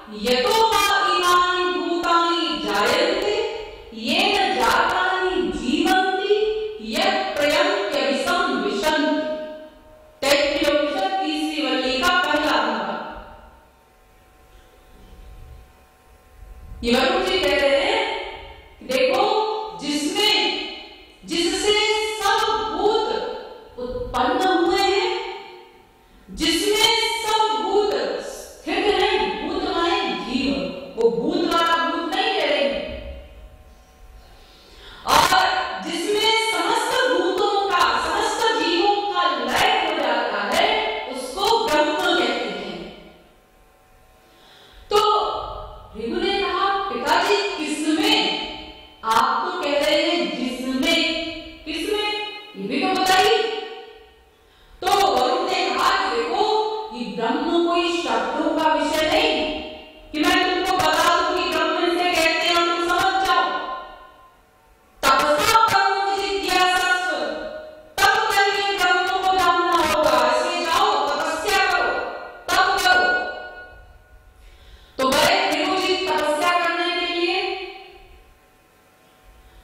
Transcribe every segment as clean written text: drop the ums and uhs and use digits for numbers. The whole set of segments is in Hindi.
यतो वा इमानि भूतानि जायन्ते येन जातानि जीवन्ति यत् प्रयन्त्यभिसं विशन्ति। तैत्तिरीयोपनिषद 30वीं वल्ली का पहला भाग। ये वरुण जी कह रहे हैं, देखो जिससे सब भूत उत्पन्न हुए हैं, जिसमें सब भूत स्थित है, भूत माने जीव, वो भूत वाला भूत नहीं कह रहे हैं, और जिसमें समस्त भूतों का, समस्त जीवों का लय हो जाता है, उसको ब्रह्म कहते हैं। तो ऋगु ने कहा, पिताजी किसमें? आप तो कह रहे हैं जिसमें, किसमें ये भी तो बताइए। तो वरुण ने कहा कि देखो, ये ब्रह्म कोई शब्दों का विषय नहीं कि मैं तुमको बता दूं कि ब्रह्म से कहते हैं और तुम समझ जाओ। तपसा ब्रह्म जिज्ञासा, तब करके ब्रह्म को जानना होगा। इसलिए जाओ, तपस्या करो, तप करो। तो गए ऋगु जी तपस्या करने के लिए।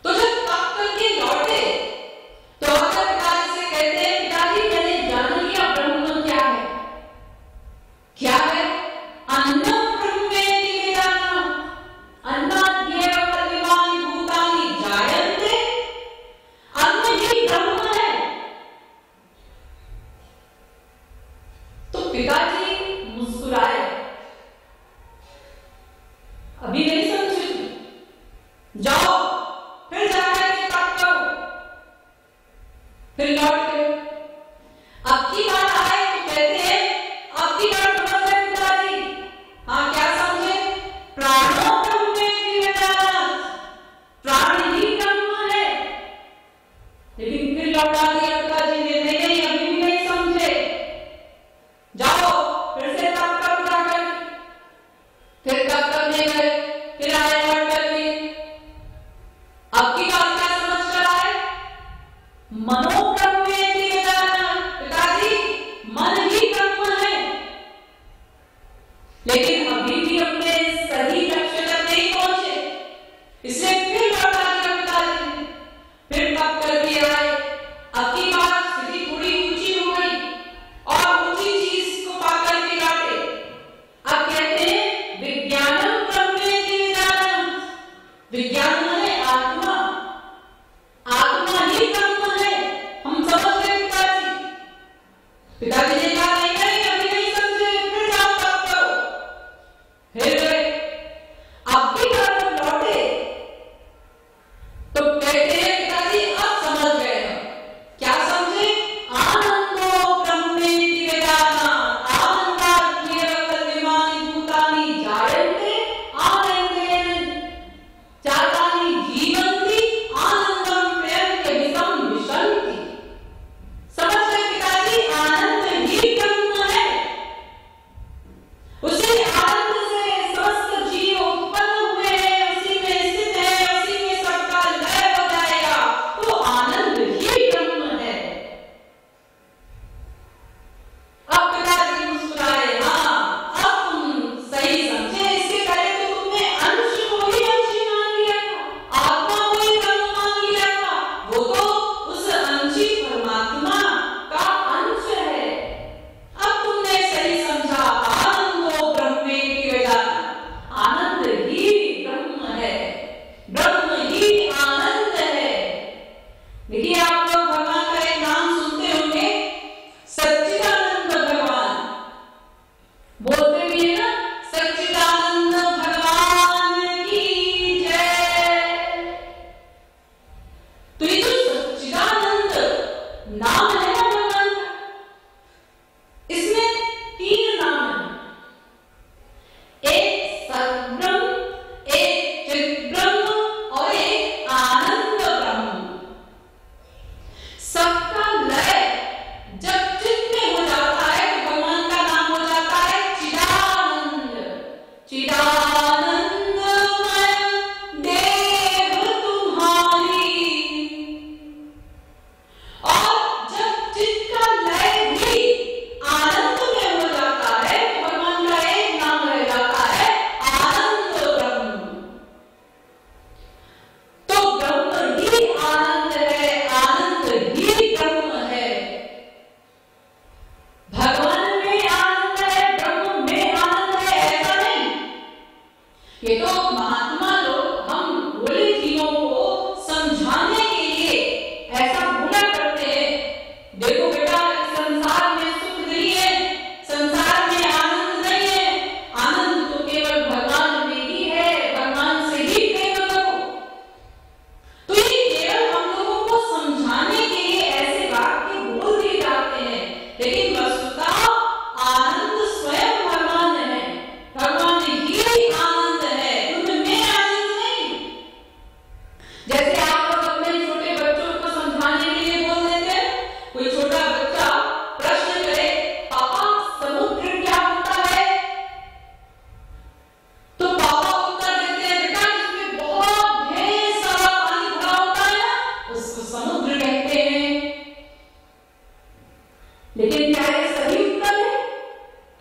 तो जब तप करके लौटे तो आकर पिताजी से कहते हैं, पिताजी मैंने जान लिया ब्रह्म क्या है। क्या है? अन्नम ब्रह्मेति वेदानाम्, अन्नाद्येव सर्वाणि भूतानि जायन्ते। अन्न ही ब्रह्म है। तो पिताजी मुस्कुराए, अभी नहीं समझे तुम, जाओ फिर जाकर के तप करो। फिर लौट गए। अब की बात आए तो कहते हैं, अब की बात समझ रहे पिताजी? हाँ, क्या समझे? प्राणो ब्रह्मेति वेदानाम्, प्राण ही ब्रह्म है। लेकिन फिर लौटा दिया पिताजी ने, नहीं अभी भी नहीं समझे, जाओ फिर से तप करो जाकर। फिर तप करने गए, फिर आए लौट करके। अब की बात क्या समझ कर आए? मनो ब्रह्मेति वेदानाम्, पिताजी मन ही ब्रह्म है। लेकिन अभी भी अपने सही लक्ष्य तक नहीं पहुंचे, इसलिए फिर लौटा दिया पिताजी ने। फिर तप करके आए। अब की बात स्थिति थोड़ी ऊंची हो गई और ऊंची चीज को पाकर के लौटे। अब कहते हैं, विज्ञानम ब्रह्मेति वेदानाम्, विज्ञान माने आत्मा, आत्मा ही ब्रह्म है। हम समझ गए पिताजी। पिताजी ने कहा, नहीं अभी नहीं समझे, फिर जाओ तप करो। फिर गए। अब भी घर लौटे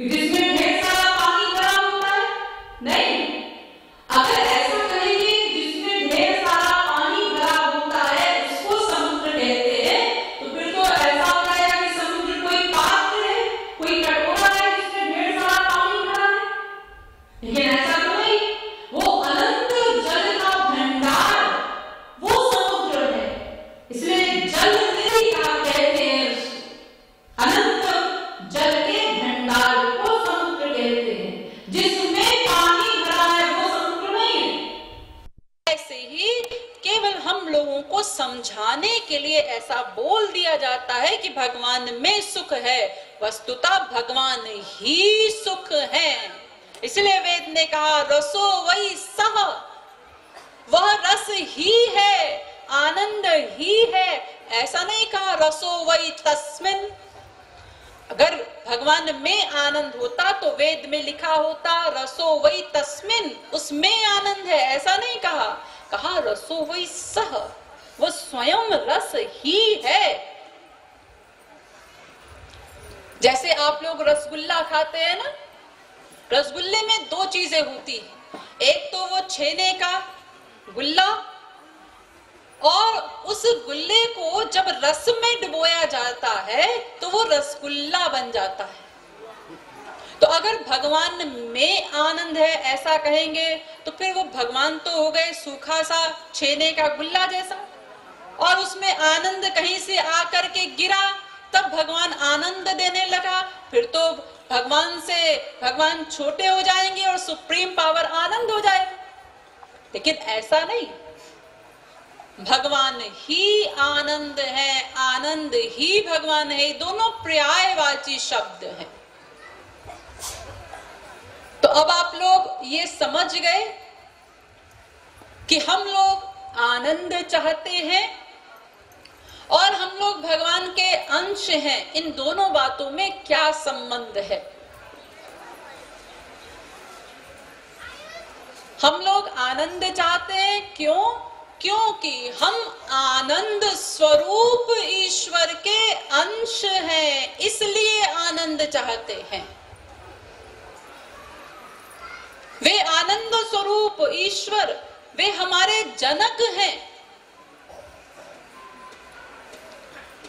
कि जिसमें ढेर सारा पानी भरा होता है? नहीं। अगर ऐसा कहेंगे जिसमें ढेर सारा पानी भरा होता है उसको समुद्र कहते हैं, तो फिर तो ऐसा हो जाएगा कि समुद्र कोई पात्र है, कोई कटोरा है जिसमें ढेर सारा पानी भरा है। लेकिन ऐसा तो नहीं, वो अनंत जल का भंडार वो समुद्र है। इसलिए जल निधि का कहते हैं, अनंत जल के भंडार को समुद्र कहते हैं। जिसमें पानी भरा है वो समुद्र नहीं है। ऐसे ही केवल हम लोगों को समझाने के लिए ऐसा बोल दिया जाता है कि भगवान में सुख है, वस्तुतः भगवान ही सुख है। इसलिए वेद ने कहा रसो वही सह, वह रस ही है, आनंद ही है। ऐसा नहीं कहा रसो वही तस्मिन। अगर भगवान में आनंद होता तो वेद में लिखा होता रसो वही तस्मिन, उसमें आनंद है। ऐसा नहीं कहा, कहा रसो वही सह, वो स्वयं रस ही है। जैसे आप लोग रसगुल्ला खाते हैं ना, रसगुल्ले में दो चीजें होती हैं, एक तो वो छेने का गुल्ला, और उस गुल्ले को जब रस में डुबोया जाता है तो वो रसगुल्ला बन जाता है। तो अगर भगवान में आनंद है ऐसा कहेंगे तो फिर वो भगवान तो हो गए सूखा सा छेने का गुल्ला जैसा, और उसमें आनंद कहीं से आकर के गिरा तब भगवान आनंद देने लगा, फिर तो भगवान छोटे हो जाएंगे और सुप्रीम पावर आनंद हो जाएगा। लेकिन ऐसा नहीं, भगवान ही आनंद है, आनंद ही भगवान है, दोनों पर्यायवाची शब्द हैं। तो अब आप लोग ये समझ गए कि हम लोग आनंद चाहते हैं और हम लोग भगवान के अंश हैं। इन दोनों बातों में क्या संबंध है? हम लोग आनंद चाहते हैं, क्यों? क्योंकि हम आनंद स्वरूप ईश्वर के अंश हैं, इसलिए आनंद चाहते हैं। वे आनंद स्वरूप ईश्वर, वे हमारे जनक हैं,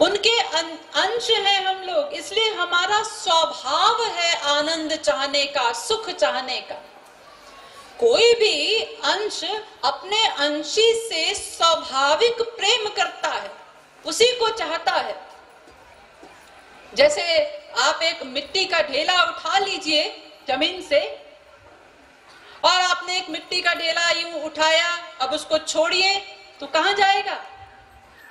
उनके अंश हैं हम लोग, इसलिए हमारा स्वभाव है आनंद चाहने का, सुख चाहने का। कोई भी अंश अपने अंशी से स्वाभाविक प्रेम करता है, उसी को चाहता है। जैसे आप एक मिट्टी का ढेला उठा लीजिए जमीन से, और आपने एक मिट्टी का ढेला यूं उठाया, अब उसको छोड़िए तो कहां जाएगा?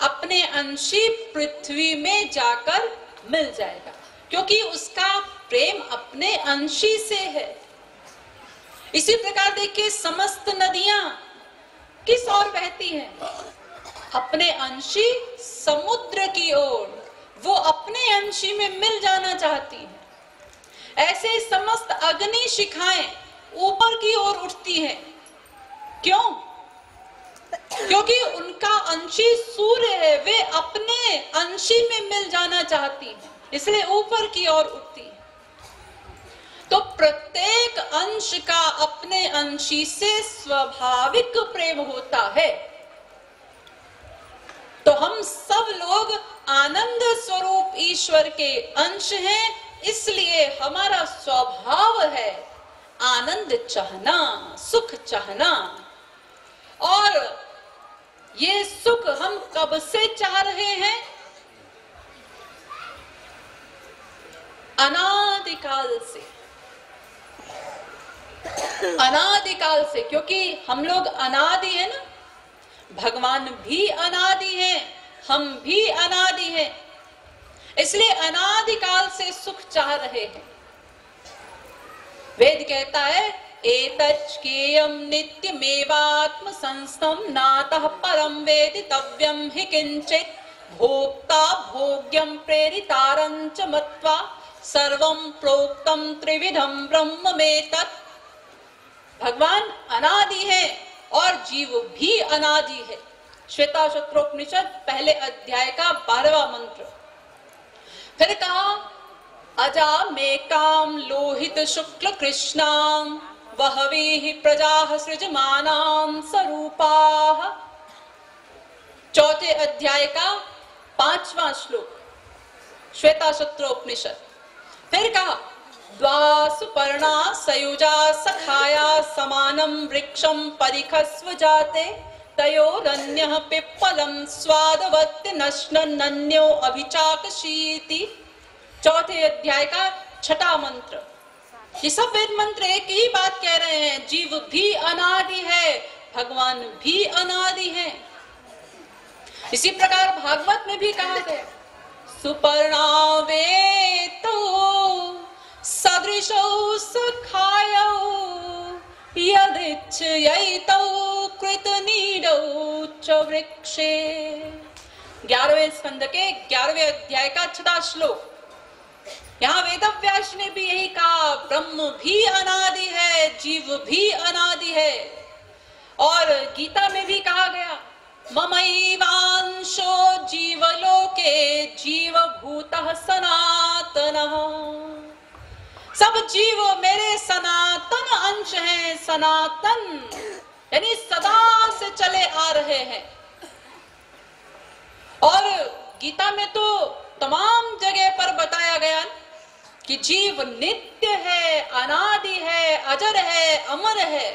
अपने अंशी पृथ्वी में जाकर मिल जाएगा, क्योंकि उसका प्रेम अपने अंशी से है। इसी प्रकार देखिए, समस्त नदियां किस ओर बहती हैं? अपने अंशी समुद्र की ओर, वो अपने अंशी में मिल जाना चाहती हैं। ऐसे समस्त अग्नि शिखाएं ऊपर की ओर उठती हैं। क्यों? क्योंकि उनका अंशी सूर्य है, वे अपने अंशी में मिल जाना चाहती हैं, इसलिए ऊपर की ओर उठती है। तो प्रत्येक अंश का अपने अंशी से स्वाभाविक प्रेम होता है। तो हम सब लोग आनंद स्वरूप ईश्वर के अंश हैं, इसलिए हमारा स्वभाव है आनंद चाहना, सुख चाहना। और ये सुख हम कब से चाह रहे हैं? अनादिकाल से, अनादिकाल से, क्योंकि हम लोग अनादि है ना, भगवान भी अनादि है, हम भी अनादि हैं, इसलिए अनादिकाल से सुख चाह रहे हैं। वेद कहता है एतच्केयं नित्यमेवात्म संस्थं नातः परं वेदितव्यं हि किंचित् भोक्ता भोग्यं प्रेरितारं च मत्वा सर्वं प्रोक्तं त्रिविधं ब्रह्ममेतत्। भगवान अनादि है और जीव भी अनादि है। श्वेताश्वत्रोपनिषद पहले अध्याय का 12वां मंत्र। फिर कहा अजामेकां लोहित शुक्ल कृष्णां वहवीहि प्रजाः सृजमानां स्वरूपाः। चौथे अध्याय का 5वां श्लोक, श्वेताशत्रोपनिषद। फिर कहा, द्वासुपर्णा सयुजा सखाया समानं वृक्षं परिखस्व जाते तयोरन्यः पिप्पलं स्वादवत् नश्नन्यो अभिचाकशीति। चौथे अध्याय का 6वां मंत्र। ये सब वेद मंत्र एक ही बात कह रहे हैं, जीव भी अनादि है, भगवान भी अनादि है। इसी प्रकार भागवत में भी कहा गया, सुपर्णावेतो सदृशौ सखायौ यदिच्छयैतौ कृतनीडौ च वृक्षे। 11वें स्कंद के 11वें अध्याय का 6वां श्लोक। यहाँ वेदव्यास ने भी यही कहा, ब्रह्म भी अनादि है, जीव भी अनादि है। और गीता में भी कहा गया, ममैवांशो जीवलोके जीवभूतः सनातनः। सब जीव मेरे सनातन अंश हैं। सनातन यानी सदा से चले आ रहे हैं। और गीता में तो तमाम जगह पर बताया गया कि जीव नित्य है, अनादि है, अजर है, अमर है,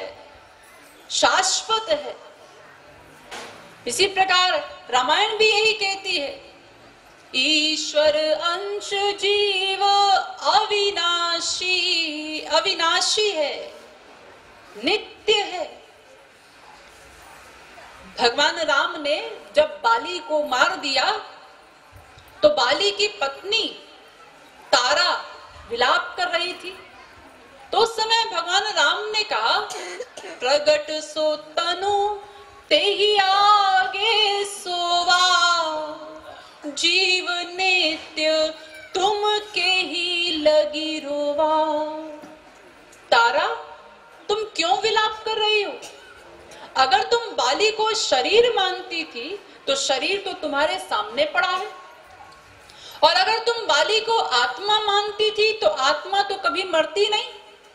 शाश्वत है। इसी प्रकार रामायण भी यही कहती है, ईश्वर अंश जीव अविनाशी, अविनाशी है, नित्य है। भगवान राम ने जब बाली को मार दिया तो बाली की पत्नी तारा विलाप कर रही थी। तो उस समय भगवान राम ने कहा, प्रगट सो तनु तेहि आगे सोवा, जीव नित्य तुम के ही लगी रोवा। तारा, तुम क्यों विलाप कर रही हो? अगर तुम बाली को शरीर मानती थी तो शरीर तो तुम्हारे सामने पड़ा है, और अगर तुम बाली को आत्मा मानती थी तो आत्मा तो कभी मरती नहीं,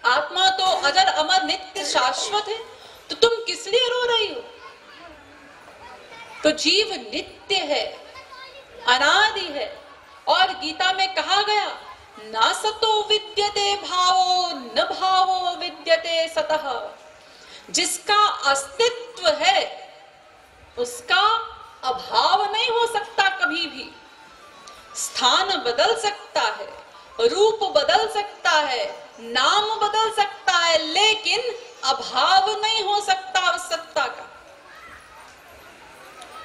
आत्मा तो अजर अमर नित्य शाश्वत है, तो तुम किस लिए रो रही हो? तो जीव नित्य है, अनादि है। और गीता में कहा गया, न सतो विद्यते भावो न भावो विद्यते सतः। जिसका अस्तित्व है उसका अभाव नहीं हो सकता कभी भी। स्थान बदल सकता है, रूप बदल सकता है, नाम बदल सकता है, लेकिन अभाव नहीं हो सकता उस सत्ता का।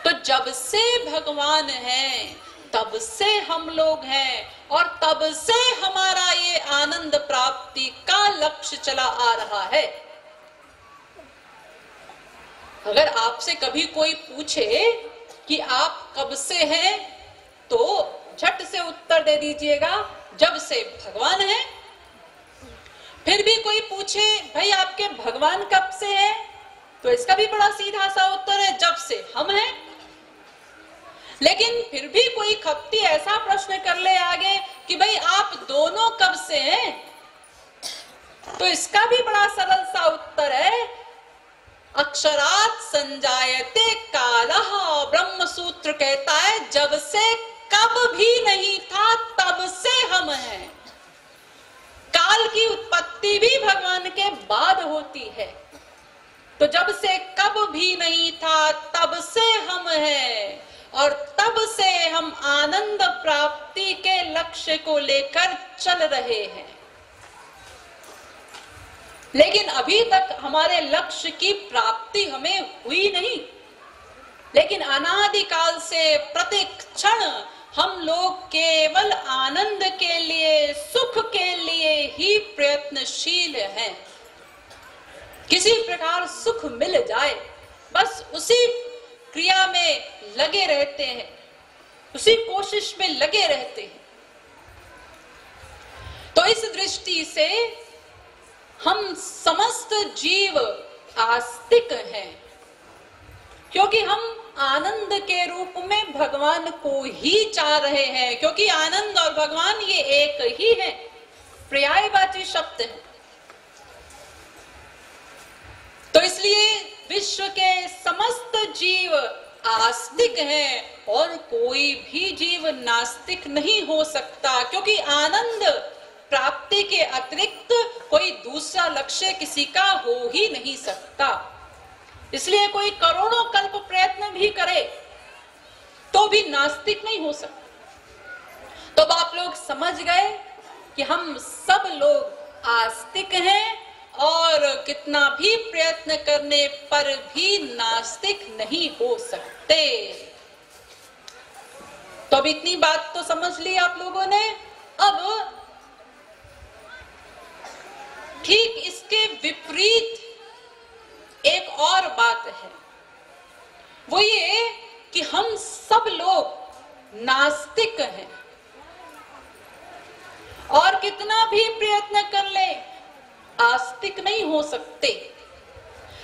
तो जब से भगवान हैं तब से हम लोग हैं, और तब से हमारा ये आनंद प्राप्ति का लक्ष्य चला आ रहा है। अगर आपसे कभी कोई पूछे कि आप कब से हैं, तो झट से उत्तर दे दीजिएगा, जब से भगवान है। फिर भी कोई पूछे, भाई आपके भगवान कब से है, तो इसका भी बड़ा सीधा सा उत्तर है, जब से हम हैं। लेकिन फिर भी कोई खप्ती ऐसा प्रश्न कर ले आगे कि भाई आप दोनों कब से हैं, तो इसका भी बड़ा सरल सा उत्तर है, अक्षरात् संजायते कालः। ब्रह्म सूत्र कहता है, जब से कब भी नहीं था तब से हम हैं। काल की उत्पत्ति भी भगवान के बाद होती है। तो जब से कब भी नहीं था तब से हम हैं, और तब से हम आनंद प्राप्ति के लक्ष्य को लेकर चल रहे हैं। लेकिन अभी तक हमारे लक्ष्य की प्राप्ति हमें हुई नहीं। लेकिन अनादिकाल से प्रत्येक क्षण हम लोग केवल आनंद के लिए, सुख के लिए ही प्रयत्नशील हैं। किसी प्रकार सुख मिल जाए, बस उसी क्रिया में लगे रहते हैं, उसी कोशिश में लगे रहते हैं। तो इस दृष्टि से हम समस्त जीव आस्तिक हैं, क्योंकि हम आनंद के रूप में भगवान को ही चाह रहे हैं, क्योंकि आनंद और भगवान ये एक ही है, पर्यायवाची शब्द है। तो इसलिए विश्व के समस्त जीव आस्तिक हैं और कोई भी जीव नास्तिक नहीं हो सकता, क्योंकि आनंद प्राप्ति के अतिरिक्त कोई दूसरा लक्ष्य किसी का हो ही नहीं सकता। इसलिए कोई करोड़ों कल्प प्रयत्न भी करे तो भी नास्तिक नहीं हो सकता। तो अब आप लोग समझ गए कि हम सब लोग आस्तिक हैं और कितना भी प्रयत्न करने पर भी नास्तिक नहीं हो सकते। तो अब इतनी बात तो समझ ली आप लोगों ने। अब ठीक इसके विपरीत एक और बात है, वो ये कि हम सब लोग नास्तिक हैं और कितना भी प्रयत्न कर ले आस्तिक नहीं हो सकते।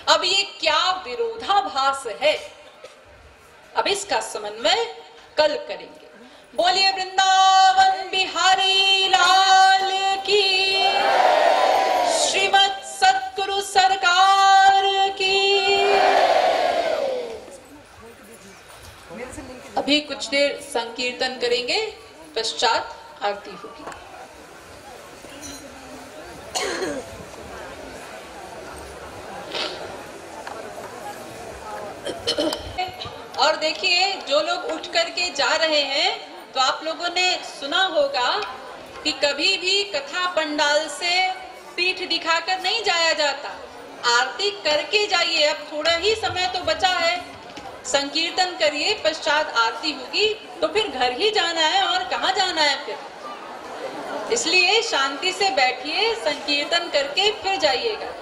अब ये क्या विरोधाभास है, अब इसका समन्वय कल करेंगे। बोलिए वृंदावन बिहारी लाल की, श्रीमद् सद्गुरु सरकार की। अभी कुछ देर संकीर्तन करेंगे, पश्चात आरती होगी। और देखिए, जो लोग उठ करके जा रहे हैं, तो आप लोगों ने सुना होगा कि कभी भी कथा पंडाल से पीठ दिखाकर नहीं जाया जाता, आरती करके जाइए। अब थोड़ा ही समय तो बचा है, संकीर्तन करिए, पश्चात आरती होगी, तो फिर घर ही जाना है और कहाँ जाना है फिर। इसलिए शांति से बैठिए, संकीर्तन करके फिर जाइएगा।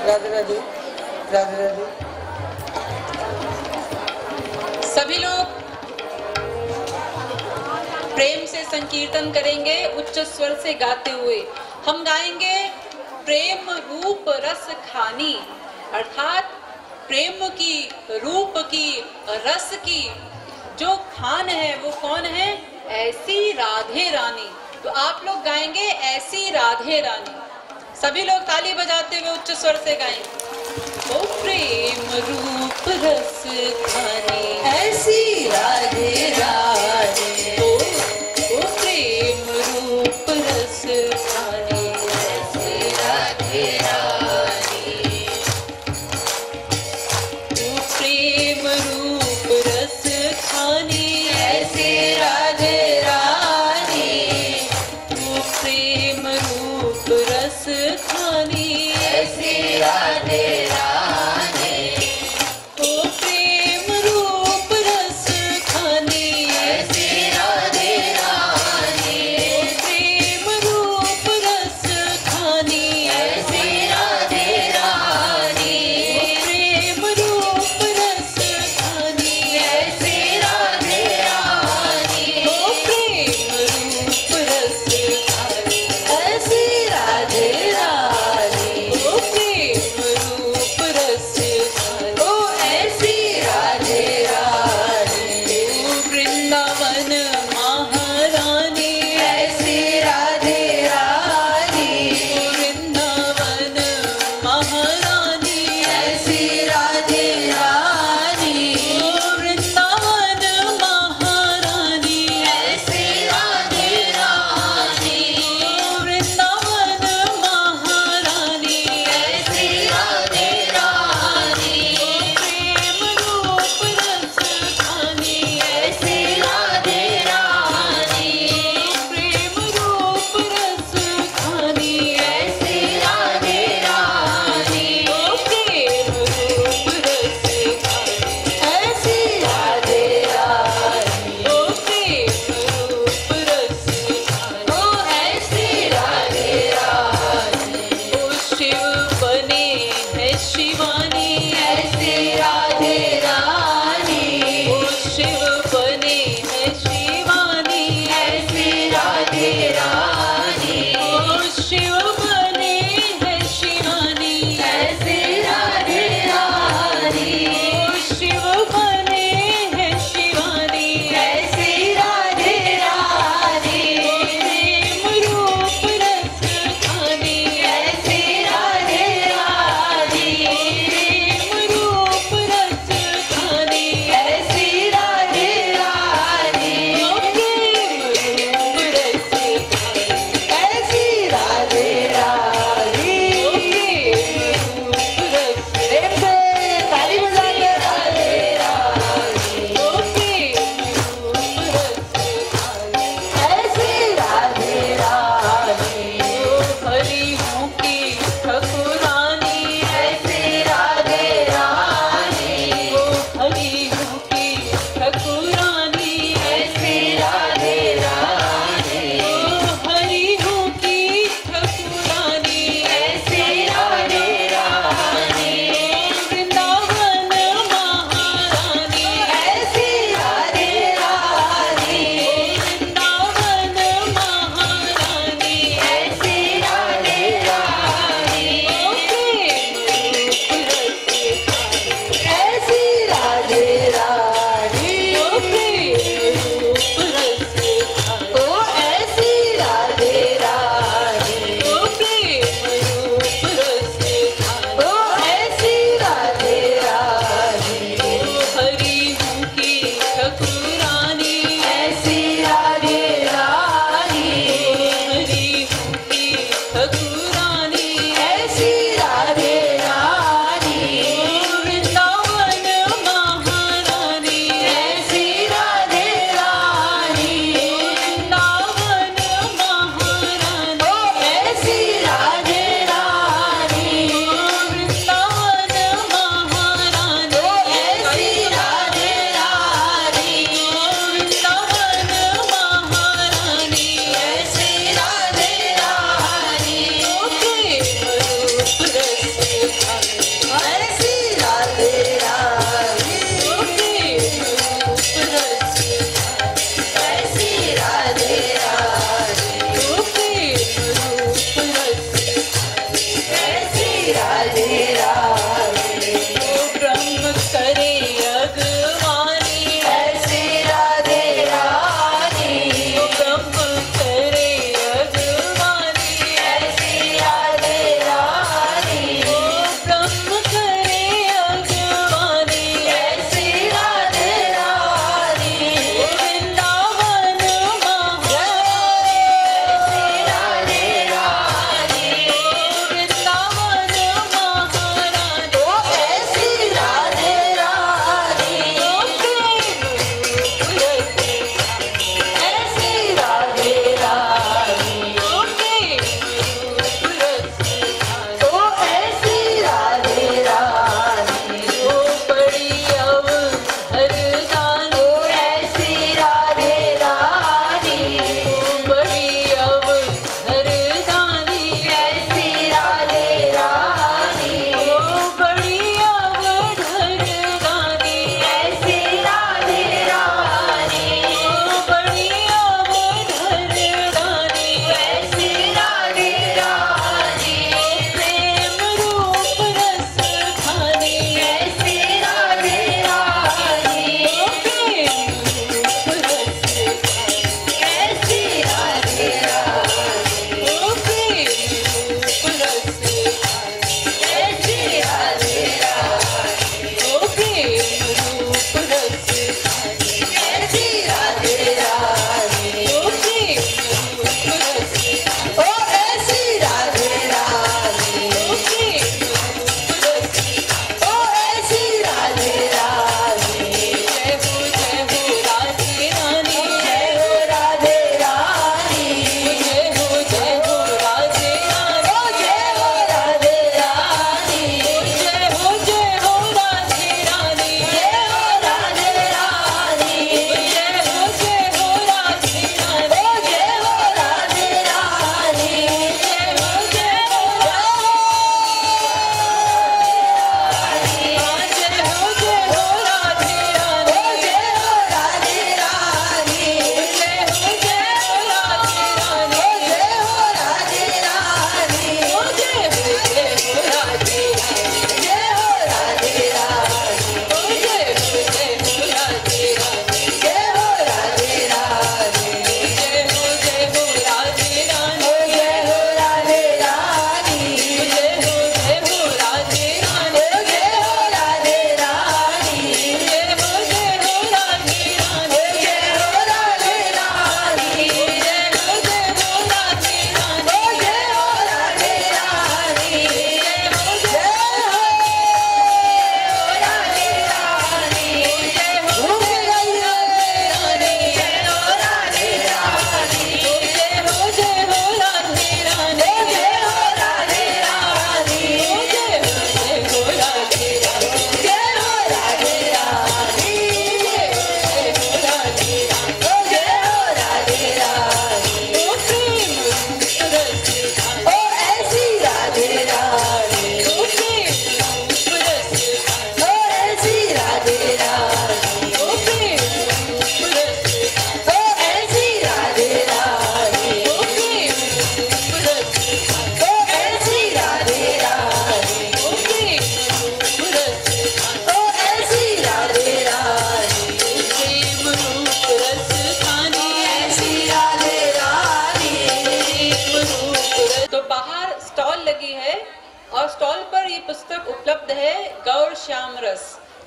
राधे राधे, राधे राधे। सभी लोग प्रेम से संकीर्तन करेंगे, उच्च स्वर से गाते हुए। हम गाएंगे प्रेम रूप रस खानी, अर्थात प्रेम की, रूप की, रस की जो खान है वो कौन है? ऐसी राधे रानी। तो आप लोग गाएंगे ऐसी राधे रानी। सभी लोग ताली बजाते हुए उच्च स्वर से गाएंगे। ओ प्रेम रूप रस खानी ऐसी राधे राधे, ओ प्रेम रूप रस खानी ऐसी राधे राधे, ओ प्रेम रूप रस खानी ऐसी राधे राधे, ओ प्रेम रूप रस खानी ऐसी राधे राधे, ओ प्रेम रूप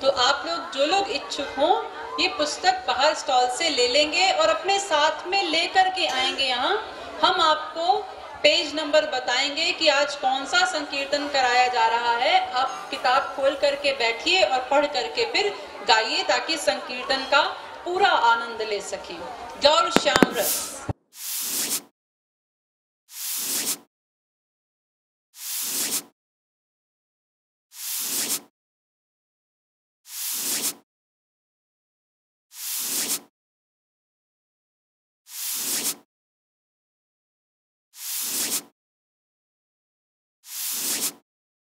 तो आप लोग जो लोग इच्छुक हों ये पुस्तक बाहर स्टॉल से ले लेंगे और अपने साथ में लेकर के आएंगे। यहाँ हम आपको पेज नंबर बताएंगे कि आज कौन सा संकीर्तन कराया जा रहा है। आप किताब खोल करके बैठिए और पढ़ करके फिर गाइए ताकि संकीर्तन का पूरा आनंद ले सकें। गौर श्याम रस।